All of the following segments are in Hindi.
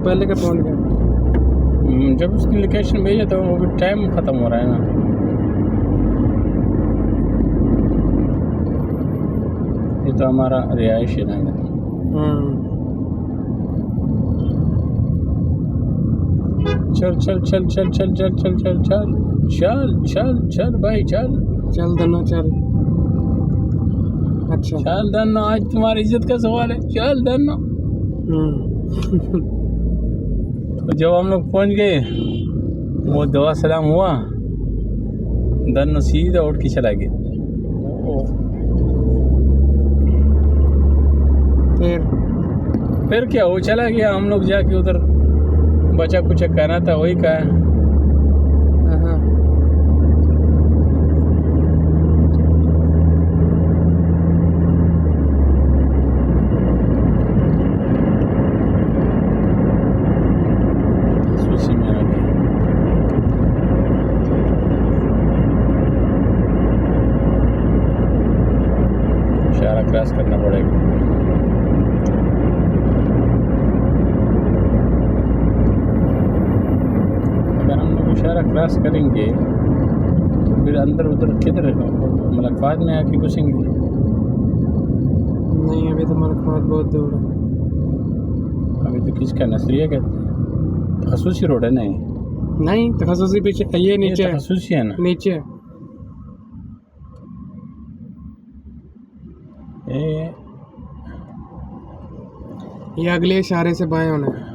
पहले का पहुंच गया। जब उसने लोकेशन भेजा तो वो टाइम ख़त्म हो रहा है ना। ये तो हमारा रिहाइश है ना। चल चल चल चल चल चल चल चल चल चल चल चल भाई चल चल धन्ना चल। अच्छा चल धन्ना, आज तुम्हारी इज्जत का सवाल है। चल धन्ना। तो जब हम लोग पहुंच गए वो दवा सलाम हुआ, धन्ना सीधा उठ के चला गया। फिर क्या, वो चला गया। हम लोग जाके उधर बचा कुछ कहना था वही कहा। सूची में आ गया। इशारा क्रॉस करना पड़ेगा। इशारा क्रॉस करेंगे तो फिर अंदर उधर किधर मलकफात में आके घुसेंगे। नहीं अभी तो मलकफात बहुत दूर है। अभी तो किसका नसरिया कहते हैं, खसूसी रोड है। नहीं नहीं तखसूसी पीछे ये नीचे है। खसूसी है ना। नीचे ये अगले इशारे से बाएं होना है।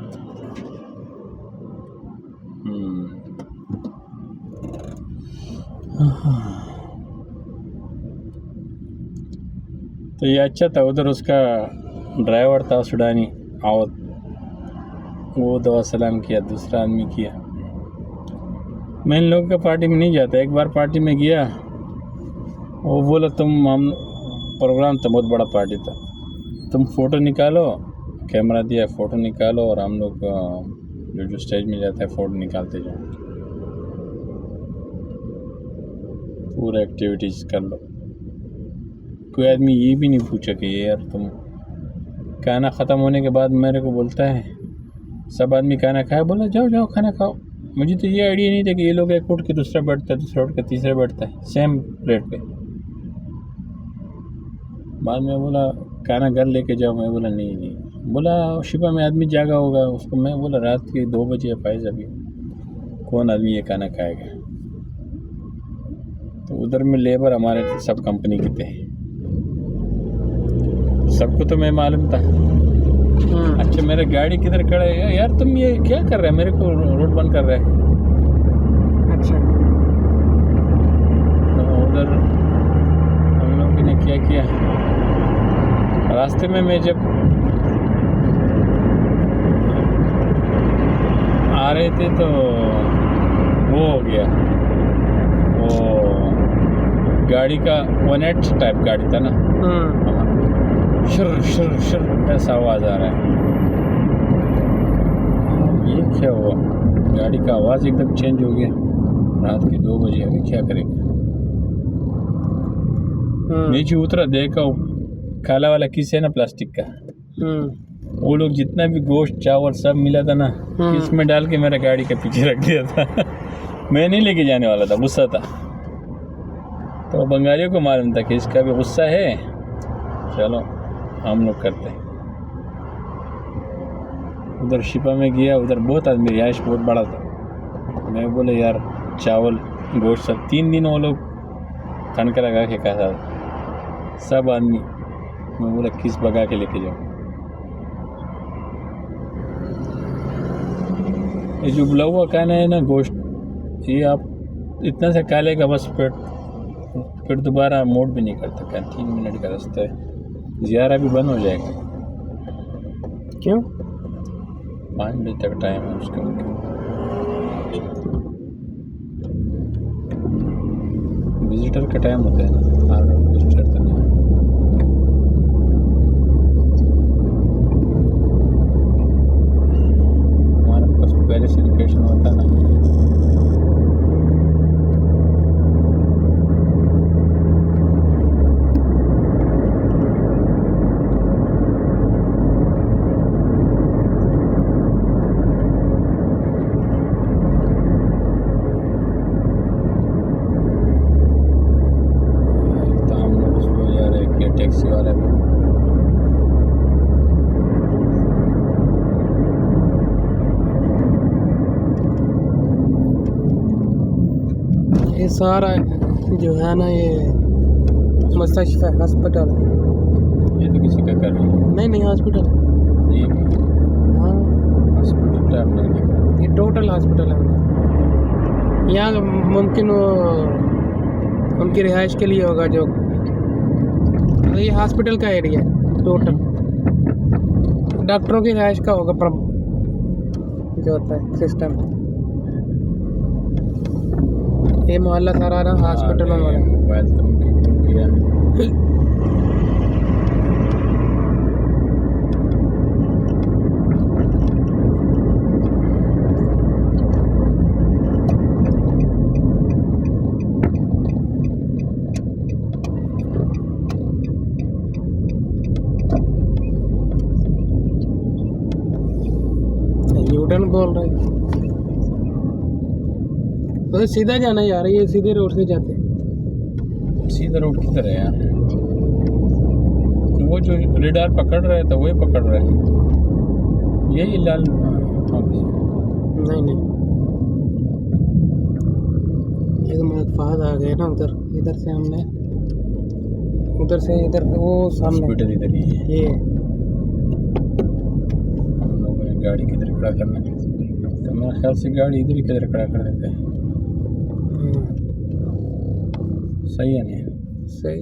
तो ये अच्छा था। उधर उसका ड्राइवर था सुडानी आवत, वो दवा सलाम किया, दूसरा आदमी किया। मैं इन लोगों का पार्टी में नहीं जाता। एक बार पार्टी में गया, वो बोला हम प्रोग्राम था, बहुत बड़ा पार्टी था, तुम फ़ोटो निकालो। कैमरा दिया, फ़ोटो निकालो और हम लोग जो स्टेज में जाता है फ़ोटो निकालते जाओ, पूरा एक्टिविटीज़ कर लो। कोई आदमी ये भी नहीं पूछा कि यार तुम, खाना ख़त्म होने के बाद मेरे को बोलता है, सब आदमी खाना खाया, बोला जाओ जाओ खाना खाओ। मुझे तो ये आइडिया नहीं था कि ये लोग एक उठ के दूसरा बैठता है, दूसरा उठ के तीसरा बैठता है सेम प्लेट पे। बाद में बोला खाना घर लेके जाओ। मैं बोला नहीं। बोला शिपा में आदमी जागा होगा उसको। मैं बोला रात के 2 बजे फाइज, अभी कौन आदमी ये खाना खाएगा। तो उधर में लेबर हमारे सब कंपनी के थे, सबको तो मैं मालूम था। अच्छा मेरा गाड़ी किधर खड़ा है, यार तुम ये क्या कर रहे हैं, मेरे को रोड बंद कर रहे हैं। अच्छा तो उधर हम लोगों ने क्या किया, रास्ते में मैं जब आ रहे थे तो वो हो गया, वो गाड़ी का 1.8 टाइप गाड़ी था ना, शुर शुर शुर ऐसा आवाज़ आ रहा है। ये क्या हुआ, गाड़ी का आवाज़ एकदम चेंज हो गया। रात के 2 बजे, अभी क्या करेंगे। नीचे उतरा, देखा काला वाला किस है ना प्लास्टिक का, वो लोग जितना भी गोश्त चावल सब मिला था ना, इसमें डाल के मेरा गाड़ी के पीछे रख दिया था। मैं नहीं लेके जाने वाला था, गुस्सा था। तो बंगालियों को मालूम था कि इसका भी गुस्सा है, चलो हम लोग करते हैं। उधर शिपा में गया, उधर बहुत आदमी, रिहाइश बहुत बड़ा था। मैं बोले यार चावल गोश्त सब 3 दिन वो लोग तनका लगा के खाता सब आदमी। मैं बोला किस भगा के लेके जाओ। ये जो बुला हुआ खाना है ना गोश्त, ये आप इतना से खा लेगा बस पेट, फिर दोबारा मोड भी नहीं करता। क्या 3 मिनट का रास्ता है, ज़ियारा भी बंद हो जाएगा। क्यों? 5 बजे तक टाइम है उसका। विजिटर का टाइम होता है ना, विजिटर तो नहीं। हमारे पास पहले से लोकेशन होता ना। ये सारा जो है ना ये मुस्तशफा हॉस्पिटल। ये तो किसी का घर है। नहीं हॉस्पिटल। ये भी हाँ हॉस्पिटल टाइप नहीं दिख रहा। ये टोटल हॉस्पिटल है। यहाँ मुमकिन वो उनकी रिहाइश के लिए होगा जो, तो ये हॉस्पिटल का एरिया है टोटल, डॉक्टरों की रिहाइश का होगा जो होता है सिस्टम। ये मोहल्ला सारा ना हॉस्पिटल में वाला। मोबाइल तो किया यूटर्न बोल रहे हैं तो सीधा जाना यार, ये सीधे रोड से जाते हैं। सीधा रोड किधर है यार? वो जो रेडार पकड़ रहा है तो वही पकड़ रहा है, यही लाल। नहीं ये तो मेरे फाद आ गए ना उधर, इधर से हमने उधर से इधर वो सामने हॉस्पिटल इधर ही है। ये हम लोगों ने गाड़ी किधर खड़ा करना है, तो मेरे ख्याल से गाड़ी इधर ही किधर खड़ा कर देते हैं। सही है नहीं? सही।